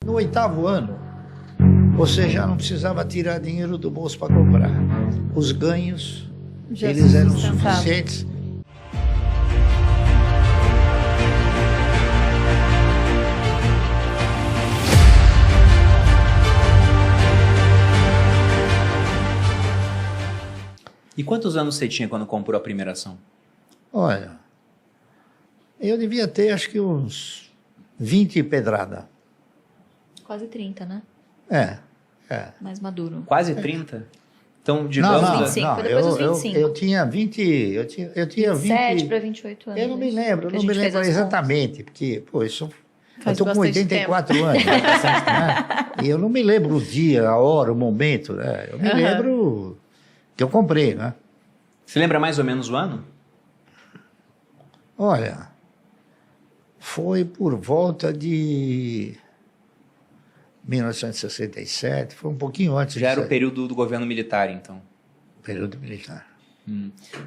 No 8º ano, você já não precisava tirar dinheiro do bolso para comprar. Os ganhos, já eles eram suficientes. E quantos anos você tinha quando comprou a primeira ação? Olha, eu devia ter acho que uns 20 pedrada. Quase 30, né? É. Mais maduro. Quase 30? Então, digamos... Não, 25, depois dos 25. eu tinha 20... Eu tinha 27 20... para 28 anos. Eu não me lembro, que a gente fez as exatamente, porque, pô, eu Faz estou com bastante 84 anos, né? E eu não me lembro o dia, a hora, o momento, né? Eu me lembro que eu comprei, né? Você lembra mais ou menos o ano? Olha, foi por volta de 1967, foi um pouquinho antes. Já era o período do governo militar, então. Período militar.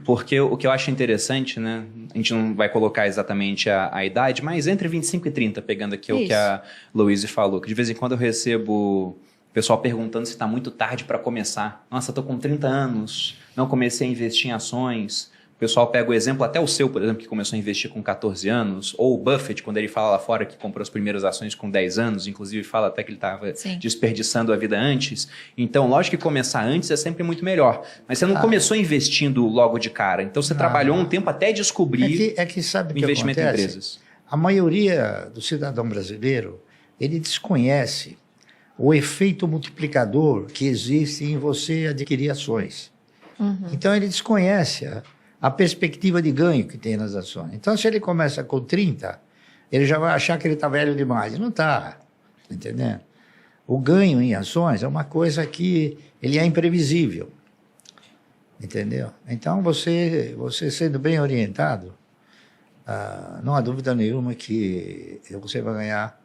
Porque o que eu acho interessante, né? A gente não vai colocar exatamente a idade, mas entre 25 e 30, pegando aqui o que a Louise falou, que de vez em quando eu recebo o pessoal perguntando se está muito tarde para começar. Nossa, estou com 30 anos, não comecei a investir em ações. O pessoal pega o exemplo, até o seu, por exemplo, que começou a investir com 14 anos, ou o Buffett, quando ele fala lá fora que comprou as primeiras ações com 10 anos, inclusive fala até que ele estava desperdiçando a vida antes. Então, lógico que começar antes é sempre muito melhor. Mas você não começou investindo logo de cara. Então, você trabalhou um tempo até descobrir sabe o investimento em empresas. A maioria do cidadão brasileiro, ele desconhece o efeito multiplicador que existe em você adquirir ações. Então, ele desconhece a perspectiva de ganho que tem nas ações. Então, se ele começa com 30, ele já vai achar que ele está velho demais. Não está, entendendo? O ganho em ações é uma coisa que ele é imprevisível, entendeu? Então, você sendo bem orientado, não há dúvida nenhuma que você vai ganhar,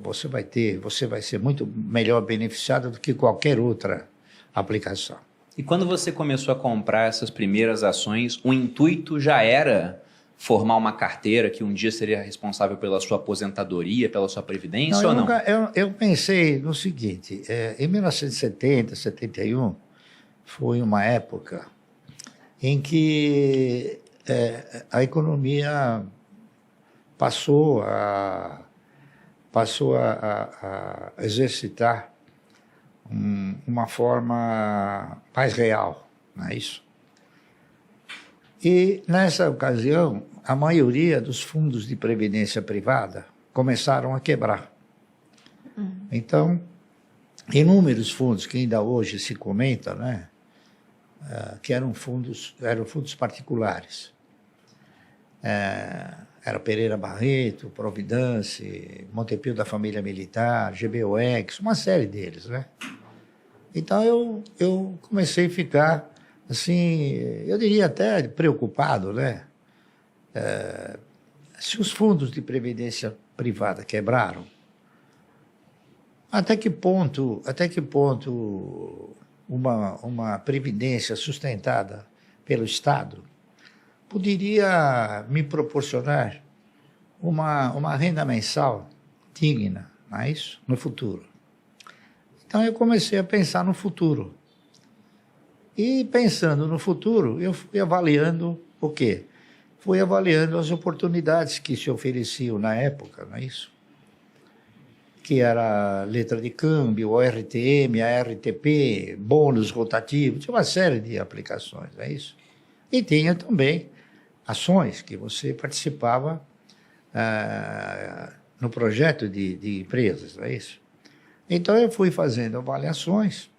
você vai ser muito melhor beneficiado do que qualquer outra aplicação. E quando você começou a comprar essas primeiras ações, o intuito já era formar uma carteira que um dia seria responsável pela sua aposentadoria, pela sua previdência ou não? Eu pensei no seguinte, em 1970, 71, foi uma época em que a economia passou a exercitar uma forma mais real, não é isso? E, nessa ocasião, a maioria dos fundos de previdência privada começaram a quebrar. Então, inúmeros fundos que ainda hoje se comenta, né, que eram fundos particulares. Era Pereira Barreto, Providence, Montepio da Família Militar, GBOX, uma série deles, né? Então, eu comecei a ficar, assim, eu diria até preocupado, né? Se os fundos de previdência privada quebraram, até que ponto uma previdência sustentada pelo Estado poderia me proporcionar uma renda mensal digna, não é isso? No futuro. Então, eu comecei a pensar no futuro. E, pensando no futuro, eu fui avaliando o quê? Fui avaliando as oportunidades que se ofereciam na época, não é isso? Que era letra de câmbio, ORTM, ARTP, bônus rotativo, tinha uma série de aplicações, não é isso? E tinha também ações que você participava no projeto de empresas, não é isso? Então, eu fui fazendo avaliações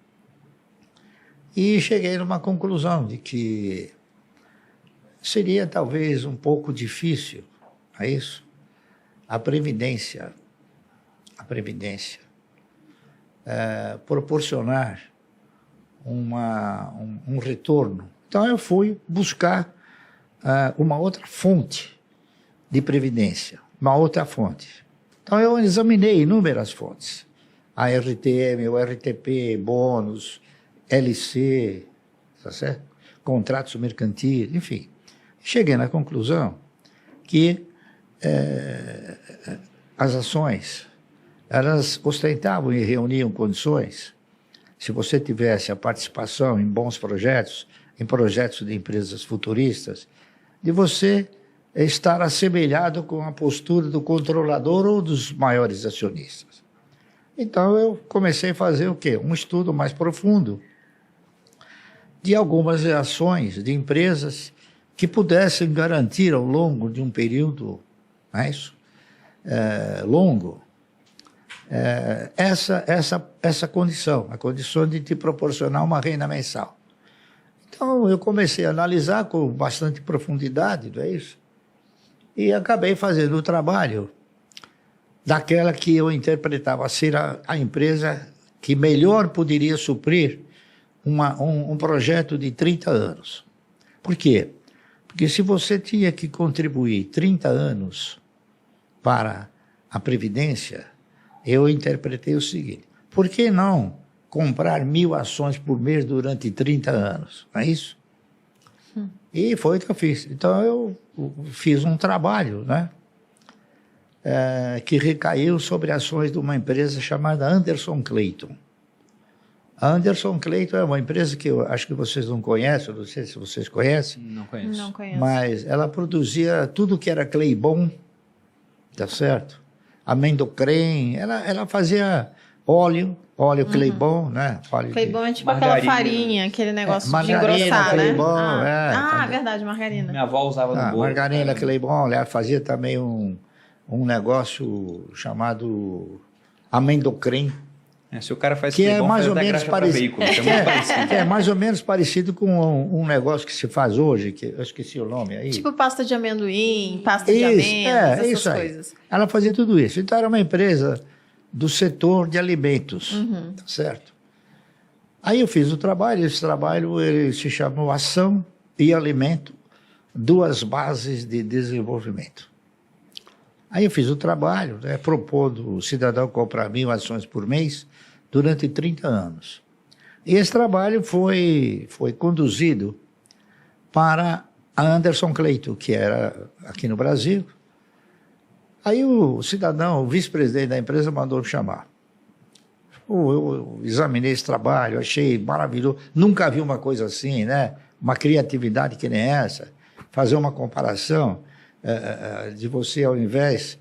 e cheguei numa conclusão de que seria talvez um pouco difícil, é isso? A Previdência proporcionar um retorno. Então, eu fui buscar uma outra fonte de previdência, uma outra fonte. Então, eu examinei inúmeras fontes. A RTM, o RTP, bônus, LC, tá certo? Contratos mercantis, enfim. Cheguei na conclusão que as ações elas ostentavam e reuniam condições, se você tivesse a participação em bons projetos, em projetos de empresas futuristas, de você estar assemelhado com a postura do controlador ou dos maiores acionistas. Então, eu comecei a fazer o quê? Um estudo mais profundo de algumas ações de empresas que pudessem garantir ao longo de um período, não é isso? Longo, essa condição, a condição de te proporcionar uma renda mensal. Então, eu comecei a analisar com bastante profundidade, não é isso? E acabei fazendo o trabalho daquela que eu interpretava ser a empresa que melhor poderia suprir um projeto de 30 anos. Por quê? Porque se você tinha que contribuir 30 anos para a Previdência, eu interpretei o seguinte: por que não comprar 1.000 ações por mês durante 30 anos? Não é isso? E foi o que eu fiz. Então, eu fiz um trabalho, né, que recaiu sobre ações de uma empresa chamada Anderson Clayton. A Anderson Clayton é uma empresa que eu acho que vocês não conhecem, não sei se vocês conhecem. Não conheço. Não conheço. Mas ela produzia tudo que era Claybon, tá certo? Amendocrem, ela fazia óleo Claybon, né? Claybon é tipo margarina. aquela farinha, aquele negócio de margarina, engrossar, Claybon, né? Verdade, margarina. Minha avó usava no bolo. Margarina Claybon, ela fazia também um negócio chamado Amendocrem, Se o cara faz que é Claybon, mais faz ou até menos graxa pra parecido, veículo, que é muito parecido. que é mais ou menos parecido com um negócio que se faz hoje, que eu esqueci o nome aí. Tipo pasta de amendoim, pasta de amêndoas, essas isso aí. coisas. Ela fazia tudo isso. Então, era uma empresa do setor de alimentos, tá certo? Aí eu fiz o trabalho, esse trabalho ele se chamou Ação e Alimento, duas bases de desenvolvimento. Aí eu fiz o trabalho, né, propondo o cidadão comprar 1.000 ações por mês durante 30 anos. E esse trabalho foi conduzido para a Anderson Clayton, que era aqui no Brasil. Aí o cidadão, o vice-presidente da empresa, mandou me chamar. Eu examinei esse trabalho, achei maravilhoso. Nunca vi uma coisa assim, né? Uma criatividade que nem essa. Fazer uma comparação de você, ao invés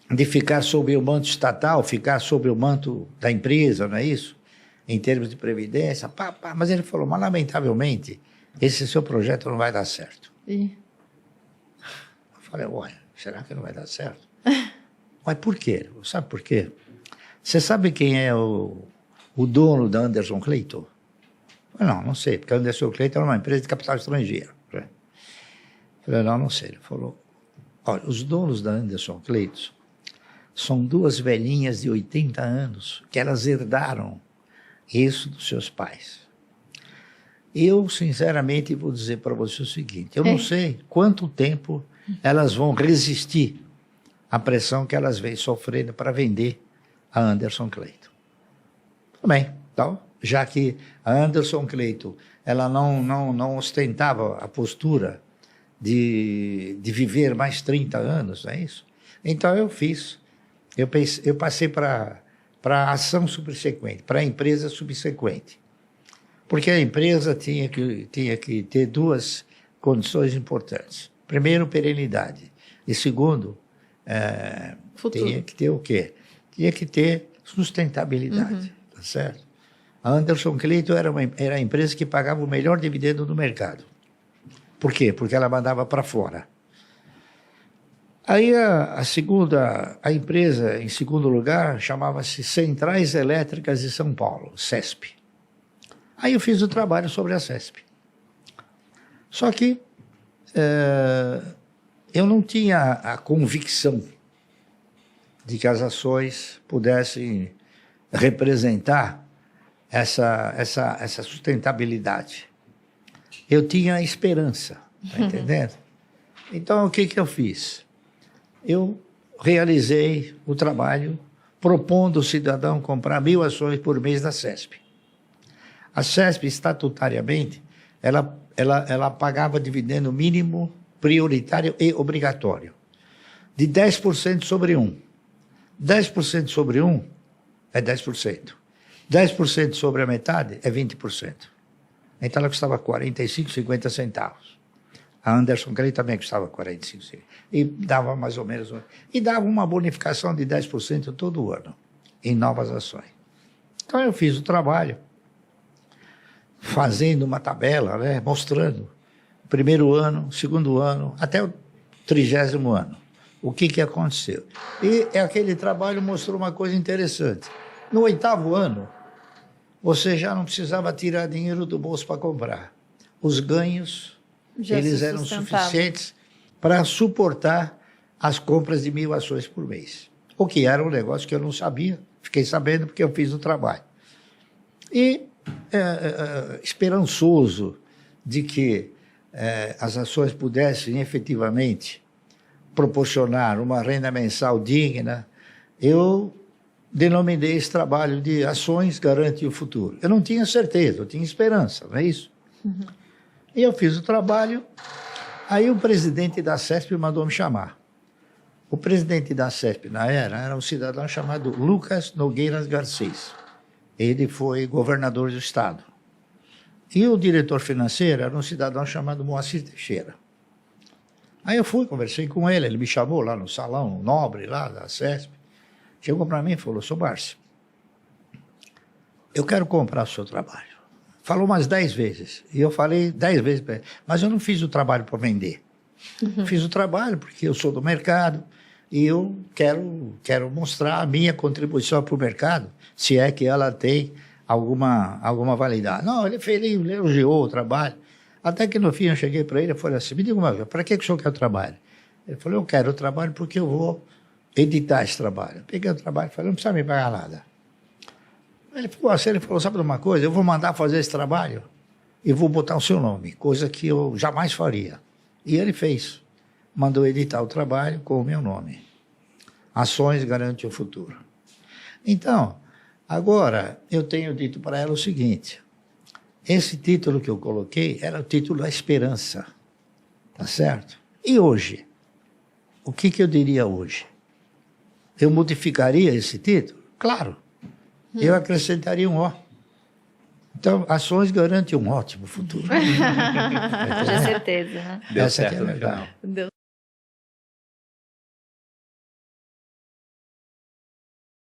de ficar sob o manto estatal, ficar sob o manto da empresa, não é isso? Em termos de previdência. Mas ele falou, mas lamentavelmente, esse seu projeto não vai dar certo. Eu falei, olha, será que não vai dar certo? Mas por quê? Sabe por quê? Você sabe quem é o dono da Anderson Clayton? Eu falei, não sei, porque a Anderson Clayton é uma empresa de capital estrangeiro. Eu falei, não sei. Ele falou, olha, os donos da Anderson Clayton são duas velhinhas de 80 anos que elas herdaram isso dos seus pais. Eu, sinceramente, vou dizer para você o seguinte, eu não sei quanto tempo elas vão resistir à pressão que elas vêm sofrendo para vender a Anderson Clayton. Tudo bem, então, já que a Anderson Clayton ela não ostentava a postura de viver mais 30 anos, não é isso? Então eu passei para a ação subsequente, para a empresa subsequente. Porque a empresa tinha que ter duas condições importantes. Primeiro, perenidade. E segundo, tinha que ter o quê? Tinha que ter sustentabilidade, tá certo? A Anderson Clayton era a empresa que pagava o melhor dividendo do mercado. Por quê? Porque ela mandava para fora. Aí a empresa, em segundo lugar, chamava-se Centrais Elétricas de São Paulo, CESP. Aí eu fiz o trabalho sobre a CESP. Só que eu não tinha a convicção de que as ações pudessem representar essa sustentabilidade. Eu tinha esperança, tá entendendo? Então, o que eu fiz? Eu realizei o trabalho propondo ao cidadão comprar 1.000 ações por mês da CESP. A CESP, estatutariamente, ela pagava dividendo mínimo, prioritário e obrigatório, de 10% sobre 1. 10% sobre 1 é 10%. 10% sobre a metade é 20%. Então ela custava 45, 50 centavos. A Anderson Cray também custava 45 centavos. E dava mais ou menos... E dava uma bonificação de 10% todo ano em novas ações. Então eu fiz o trabalho, fazendo uma tabela, né, mostrando o primeiro ano, segundo ano, até o 30º ano. O que aconteceu? E aquele trabalho mostrou uma coisa interessante. No 8º ano, você já não precisava tirar dinheiro do bolso para comprar. Os ganhos, eles eram suficientes para suportar as compras de 1.000 ações por mês. O que era um negócio que eu não sabia, fiquei sabendo porque eu fiz o trabalho. E esperançoso de que as ações pudessem efetivamente proporcionar uma renda mensal digna, eu denominei esse trabalho de Ações Garante o Futuro. Eu não tinha certeza, eu tinha esperança, não é isso? Uhum. E eu fiz o trabalho, aí o presidente da CESP mandou me chamar. O presidente da CESP, na era um cidadão chamado Lucas Nogueiras Garcês. Ele foi governador do estado. E o diretor financeiro era um cidadão chamado Moacir Teixeira. Aí eu fui, conversei com ele, ele me chamou lá no salão nobre lá da CESP. Chegou para mim e falou, seu Márcio, eu quero comprar o seu trabalho. Falou umas 10 vezes. E eu falei 10 vezes para ele, mas eu não fiz o trabalho para vender. Uhum. Fiz o trabalho porque eu sou do mercado e eu quero mostrar a minha contribuição para o mercado, se é que ela tem alguma validade. Não, ele elogiou o trabalho. Até que no fim eu cheguei para ele e falei assim, me diga uma vez, para que o senhor quer o trabalho? Ele falou, eu quero o trabalho porque eu vou editar esse trabalho. Eu peguei o trabalho e falei, não precisa me pagar nada. Ele falou, sabe de uma coisa? Eu vou mandar fazer esse trabalho e vou botar o seu nome, coisa que eu jamais faria. E ele fez. Mandou editar o trabalho com o meu nome. Ações Garante o Futuro. Então, agora eu tenho dito para ela o seguinte, esse título que eu coloquei era o título da esperança, tá certo? E hoje? O que eu diria hoje? Eu modificaria esse título? Claro. Eu acrescentaria um O. Então, Ações Garante um ótimo futuro. Com certeza, né? Deu certo no final. Deu